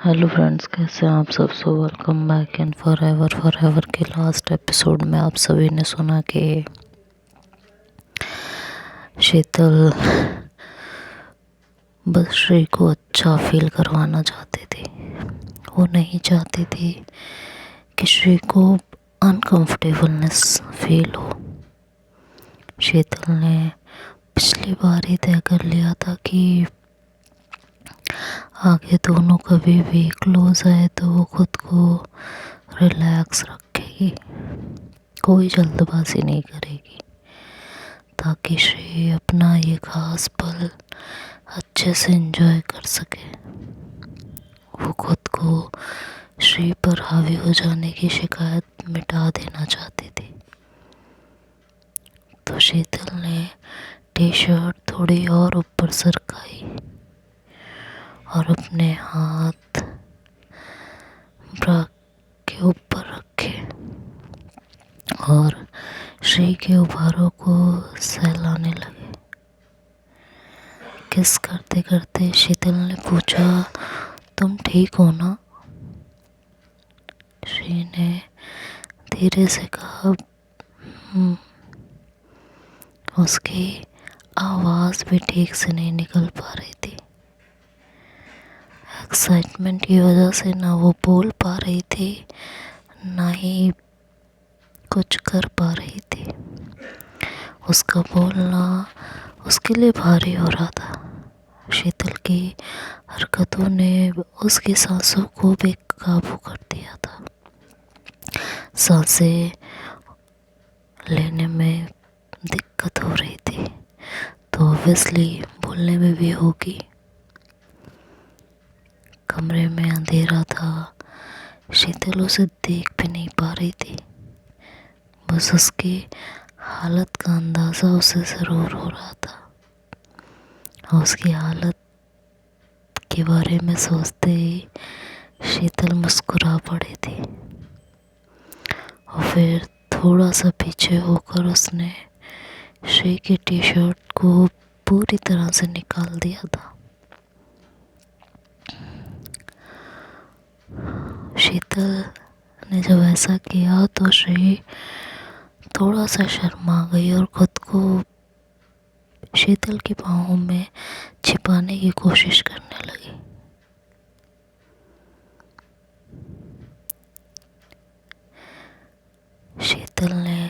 Hello friends, कैसे हैं आप सब। So welcome back in for ever के लास्ट एपिसोड में आप सभी ने सुना कि शीतल बस श्री को अच्छा फील करवाना चाहती थी। वो नहीं चाहती थी कि श्री को अनकंफर्टेबलनेस फील हो। शीतल ने पिछली बार ही तय कर लिया था कि आगे दोनों कभी भी क्लोज आए तो वो खुद को रिलैक्स रखेगी, कोई जल्दबाजी नहीं करेगी, ताकि श्री अपना ये खास पल अच्छे से एंजॉय कर सके। वो खुद को श्री पर हावी हो जाने की शिकायत मिटा देना चाहती थी। तो शीतल ने टी शर्ट थोड़ी और ऊपर सरकाई और अपने हाथ ब्रा के ऊपर रखे और श्री के उभारों को सहलाने लगे। किस करते करते शीतल ने पूछा, तुम ठीक हो ना? श्री ने धीरे से कहा, उसकी आवाज़ भी ठीक से नहीं निकल पा रही थी। एक्साइटमेंट की वजह से ना वो बोल पा रही थी, ना ही कुछ कर पा रही थी। उसका बोलना उसके लिए भारी हो रहा था। शीतल की हरकतों ने उसकी सांसों को बेकाबू कर दिया था। सांसें लेने में दिक्कत हो रही थी, तो ऑब्वियसली बोलने में भी होगी। कमरे में अंधेरा था, शीतल उसे देख भी नहीं पा रही थी। बस उसकी हालत का अंदाज़ा उसे ज़रूर हो रहा था और उसकी हालत के बारे में सोचते ही शीतल मुस्कुरा पड़ी थी। और फिर थोड़ा सा पीछे होकर उसने श्री की टी शर्ट को पूरी तरह से निकाल दिया था। शीतल ने जब ऐसा किया तो श्री थोड़ा सा शर्मा गई और खुद को शीतल की बाहों में छिपाने की कोशिश करने लगी। शीतल ने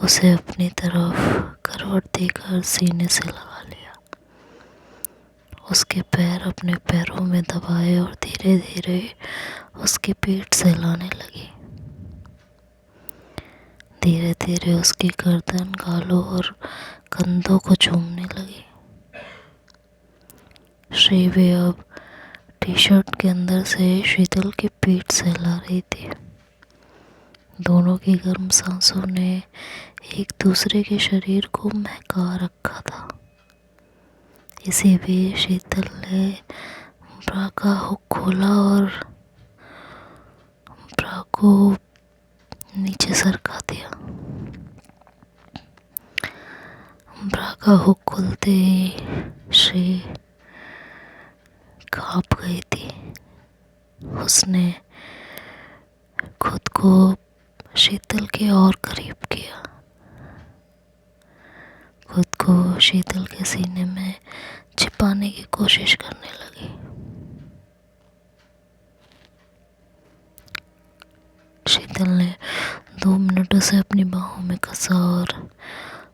उसे अपनी तरफ करवट देकर सीने से लगा लिया, उसके पैर अपने पैरों में दबाए और धीरे धीरे उसकी पीठ सहलाने लगी। धीरे धीरे उसकी गर्दन, गालों और कंधों को चूमने लगी। श्री भी अब टी शर्ट के अंदर से शीतल की पीठ सहला रही थी। दोनों की गर्म सांसों ने एक दूसरे के शरीर को महका रखा था। इसी बीच शीतल ने ब्रा का हुक खोला और ब्रा को नीचे सरका दिया। ब्रा का हुक खुलते ही श्री कांप गई थी। उसने खुद को शीतल के और करीब किया, खुद को शीतल के सीने में छिपाने की कोशिश करने लगी। शीतल ने 2 मिनट उसे अपनी बाहों में कसा और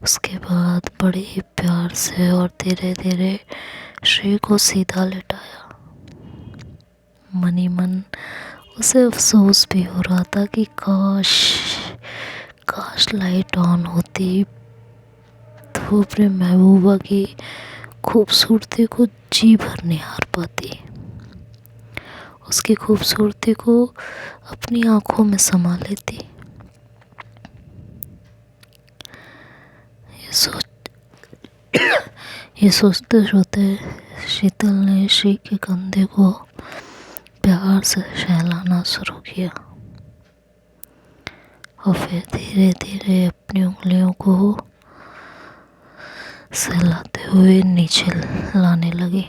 उसके बाद बड़े ही प्यार से और धीरे धीरे श्री को सीधा लेटाया। मनी मन उसे अफसोस भी हो रहा था कि काश लाइट ऑन होती तो अपने महबूबा की खूबसूरती को जी भर निहार पाती, उसकी खूबसूरती को अपनी आंखों में समा लेती। ये सोचते सोचते शीतल ने श्री के कंधे को प्यार से सहलाना शुरू किया और फिर धीरे धीरे अपनी उंगलियों को सहलाते हुए नीचे लाने लगी।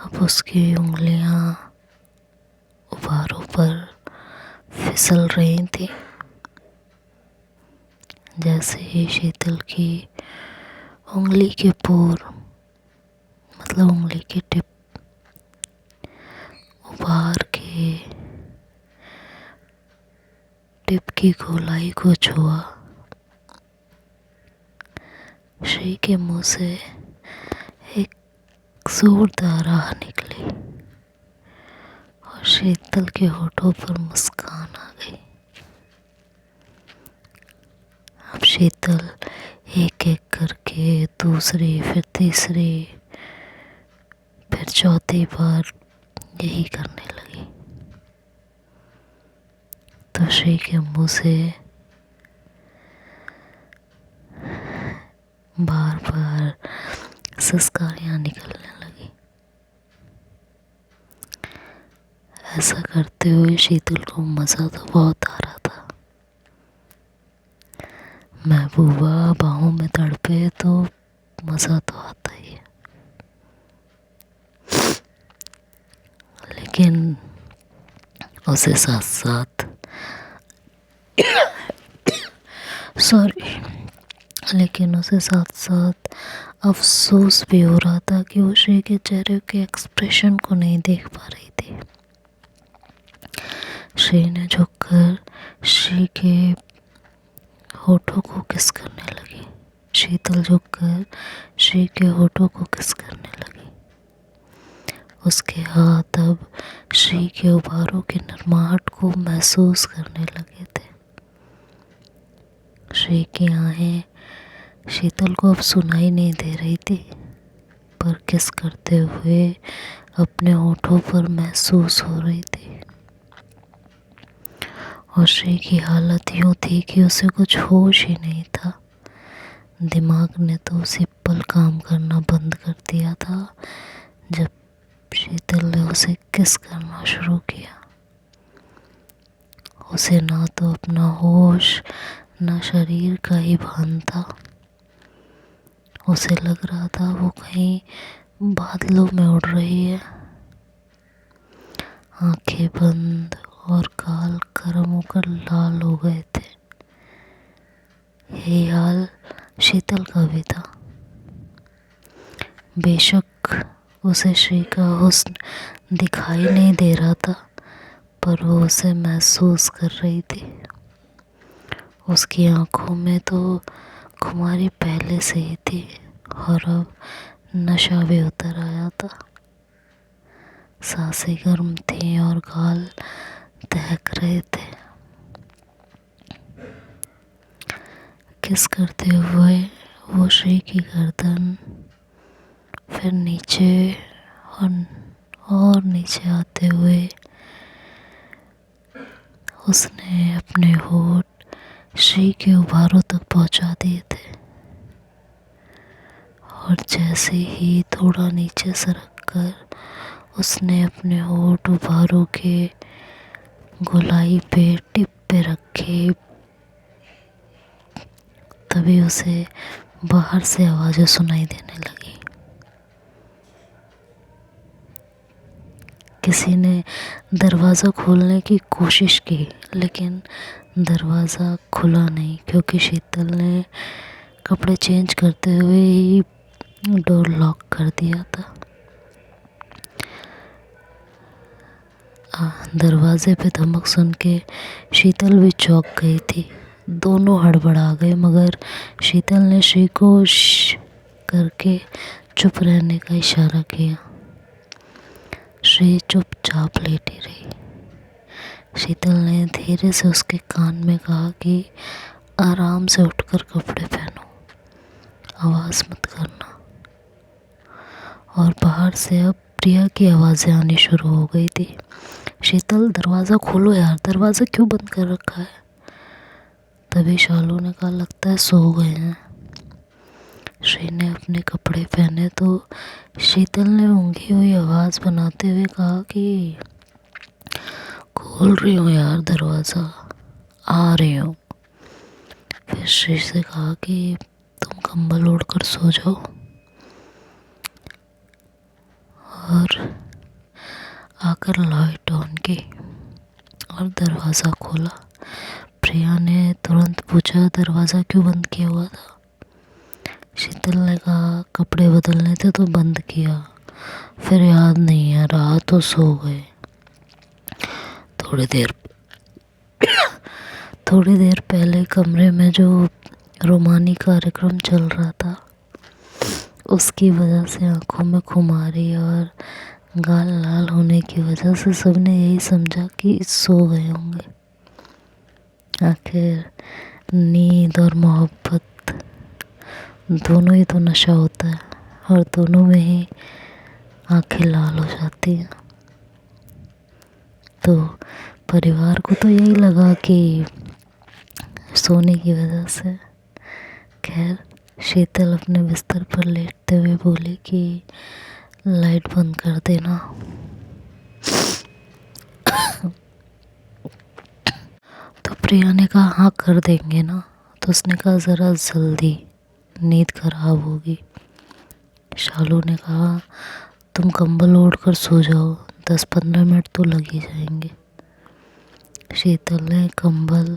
अब उसकी उंगलियां उभारों पर फिसल रही थी। जैसे ही शीतल की उंगली के पोर, मतलब उंगली की टिप उभार के टिप की गोलाई को छुआ, श्री के मुंह से एक जोरदार आह निकली और शीतल के होठों पर मुस्कान आ गई। अब शीतल एक एक करके दूसरी, फिर तीसरी, फिर चौथी बार यही करने लगी। तो श्री के मुंह से बार बार सिसकारियां निकलने लगी। ऐसा करते हुए शीतल को मज़ा तो बहुत आ रहा था। महबूबा बाहों में तड़पे तो मज़ा तो आता ही है, लेकिन उसे साथ साथ अफसोस भी हो रहा था कि वो श्री के चेहरे के एक्सप्रेशन को नहीं देख पा रही थी। श्री ने झुककर श्री के होठों को किस करने लगी। शीतल झुककर श्री के होठों को किस करने लगी। उसके हाथ अब श्री के उभारों की नरमाहट को महसूस करने लगे थे। श्री की आहें शीतल को अब सुनाई नहीं दे रही थी, पर किस करते हुए अपने होठों पर महसूस हो रही थी। और श्री की हालत यूँ थी कि उसे कुछ होश ही नहीं था। दिमाग ने तो उसी पल काम करना बंद कर दिया था जब शीतल ने उसे किस करना शुरू किया। उसे ना तो अपना होश ना शरीर का ही भान था। उसे लग रहा था वो कहीं बादलों में उड़ रही है। आंखें बंद और गाल गर्म होकर लाल हो गए थे। यही हाल शीतल का भी था। बेशक उसे श्री का हुस्न दिखाई नहीं दे रहा था, पर वो उसे महसूस कर रही थी। उसकी आंखों में तो खुमारी पहले से ही थी और अब नशा भी उतर आया था। सांसें गर्म थीं और गाल दहक रहे थे। किस करते हुए वो श्री की गर्दन, फिर नीचे और नीचे आते हुए उसने अपने होठ श्री के उभारों तक पहुंचा दिए थे। और जैसे ही थोड़ा नीचे सरक कर उसने अपने होठ उभारों के गोलाई पे टिप पे रखे, तभी उसे बाहर से आवाज़ें सुनाई देने लगी। किसी ने दरवाज़ा खोलने की कोशिश की, लेकिन दरवाज़ा खुला नहीं, क्योंकि शीतल ने कपड़े चेंज करते हुए ही डोर लॉक कर दिया था। दरवाजे पे धमक सुन के शीतल भी चौंक गई थी। दोनों हड़बड़ा गए, मगर शीतल ने श्री को श्श करके चुप रहने का इशारा किया। श्री चुपचाप लेटी रही। शीतल ने धीरे से उसके कान में कहा कि आराम से उठकर कपड़े पहनो, आवाज़ मत करना। और बाहर से अब प्रिया की आवाज़ें आनी शुरू हो गई थी। शीतल, दरवाज़ा खोलो यार, दरवाज़ा क्यों बंद कर रखा है? तभी शालू ने कहा, लगता है सो गए हैं। श्री ने अपने कपड़े पहने तो शीतल ने ऊँघी हुई आवाज़ बनाते हुए कहा कि खोल रही हूँ यार दरवाज़ा, आ रही हूँ। फिर श्री से कहा कि तुम कंबल ओढ़ कर सो जाओ। और जाकर लाइट ऑन की और दरवाज़ा खोला। प्रिया ने तुरंत पूछा, दरवाज़ा क्यों बंद किया हुआ था? शीतल ने कहा, कपड़े बदलने थे तो बंद किया, फिर याद नहीं है रहा तो सो गए। थोड़ी देर पहले कमरे में जो रोमानी कार्यक्रम चल रहा था उसकी वजह से आंखों में खुमारी और गाल लाल होने की वजह से सबने यही समझा कि सो गए होंगे। आखिर नींद और मोहब्बत दोनों ही तो नशा होता है और दोनों में ही आंखें लाल हो जाती हैं। तो परिवार को तो यही लगा कि सोने की वजह से। खैर, शीतल अपने बिस्तर पर लेटते हुए बोली कि लाइट बंद कर देना। तो प्रिया ने कहा, हाँ कर देंगे ना। तो उसने कहा, ज़रा जल्दी, नींद खराब होगी। शालू ने कहा, तुम कंबल ओढ़ कर सो जाओ, 10-15 मिनट तो लग ही जाएंगे। शीतल ने कंबल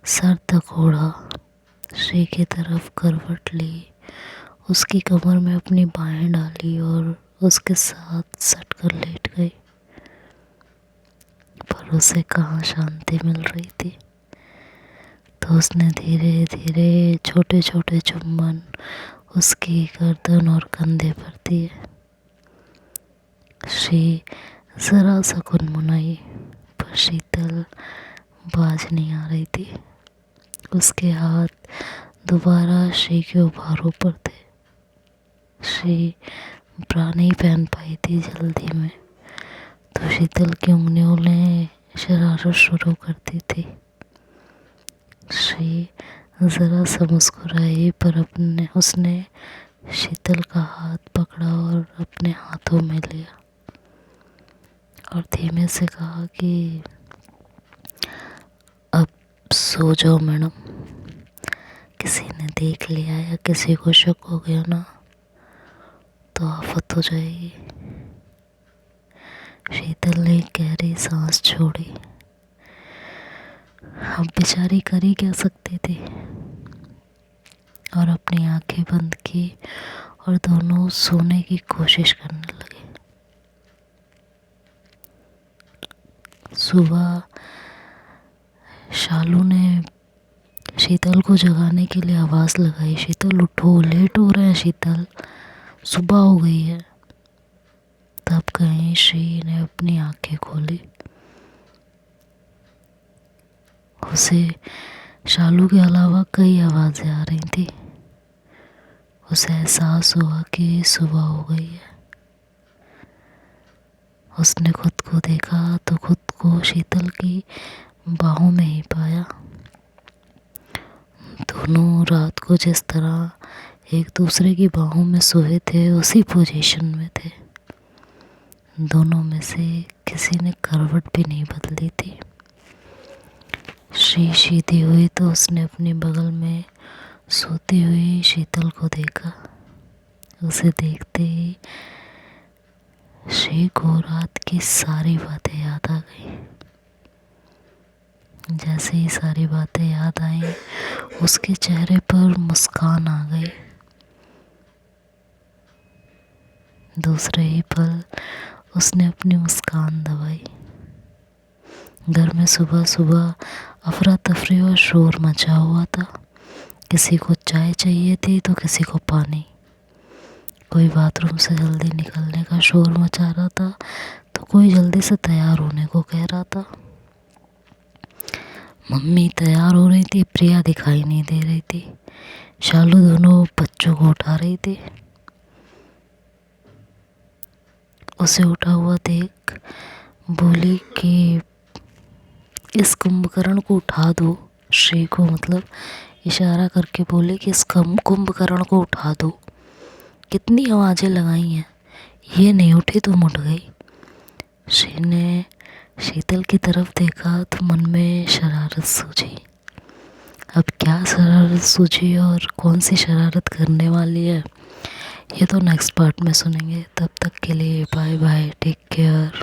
सर तक ओढ़ा, श्री की तरफ करवट ली, उसकी कमर में अपनी बाहें डाली और उसके साथ सट कर लेट गई। पर उसे कहाँ शांति मिल रही थी। तो उसने धीरे धीरे छोटे छोटे चुम्बन उसकी गर्दन और कंधे पर दिए। श्री जरा सा गुनगुनाई, पर शीतल बाज नहीं आ रही थी। उसके हाथ दोबारा श्री के उभारों पर थे। श्री ब्रा नहीं पहन पाई थी जल्दी में, तो शीतल की उंगलियों ने शरारत शुरू कर दी थी। श्री ज़रा सा मुस्कुराई, पर उसने शीतल का हाथ पकड़ा और अपने हाथों में लिया और धीमे से कहा कि अब सो जाओ मैडम, किसी ने देख लिया या किसी को शक हो गया ना तो आफत हो जाएगी। शीतल ने गहरी सांस छोड़ी। अब बेचारी कर ही क्या सकती थी, और अपनी आंखें बंद की और दोनों सोने की कोशिश करने लगे। सुबह शालू ने शीतल को जगाने के लिए आवाज़ लगाई, शीतल उठो, लेट हो रहे हैं शीतल, सुबह हो गई है। तब कहीं श्री ने अपनी आंखें खोली। उसे शालू के अलावा कई आवाज़ें आ रही थी। उसे एहसास हुआ कि सुबह हो गई है। उसने खुद को देखा तो खुद को शीतल की बाहों में ही पाया। दोनों रात को जिस तरह एक दूसरे की बाहों में सोए थे उसी पोजीशन में थे। दोनों में से किसी ने करवट भी नहीं बदली थी। श्री सीधी हुई तो उसने अपने बगल में सोती हुई शीतल को देखा। उसे देखते ही श्री को रात की सारी बातें याद आ गई। जैसे ही सारी बातें याद आई, उसके चेहरे पर मुस्कान आ गई। दूसरे ही पल उसने अपनी मुस्कान दबाई। घर में सुबह सुबह अफरा तफरी और शोर मचा हुआ था। किसी को चाय चाहिए थी तो किसी को पानी। कोई बाथरूम से जल्दी निकलने का शोर मचा रहा था तो कोई जल्दी से तैयार होने को कह रहा था। मम्मी तैयार हो रही थी, प्रिया दिखाई नहीं दे रही थी। शालू दोनों बच्चों को उठा रही थी। उसे उठा हुआ देख बोली कि इस कुंभकर्ण को उठा दो। श्री को मतलब इशारा करके बोले कि इस कुंभकर्ण को उठा दो। कितनी आवाज़ें लगाई हैं, ये नहीं उठी तुम उठ गई। श्री ने शीतल की तरफ देखा तो मन में शरारत सूझी। अब क्या शरारत सूझी और कौन सी शरारत करने वाली है, ये तो नेक्स्ट पार्ट में सुनेंगे। तब तक के लिए बाय बाय, टेक केयर।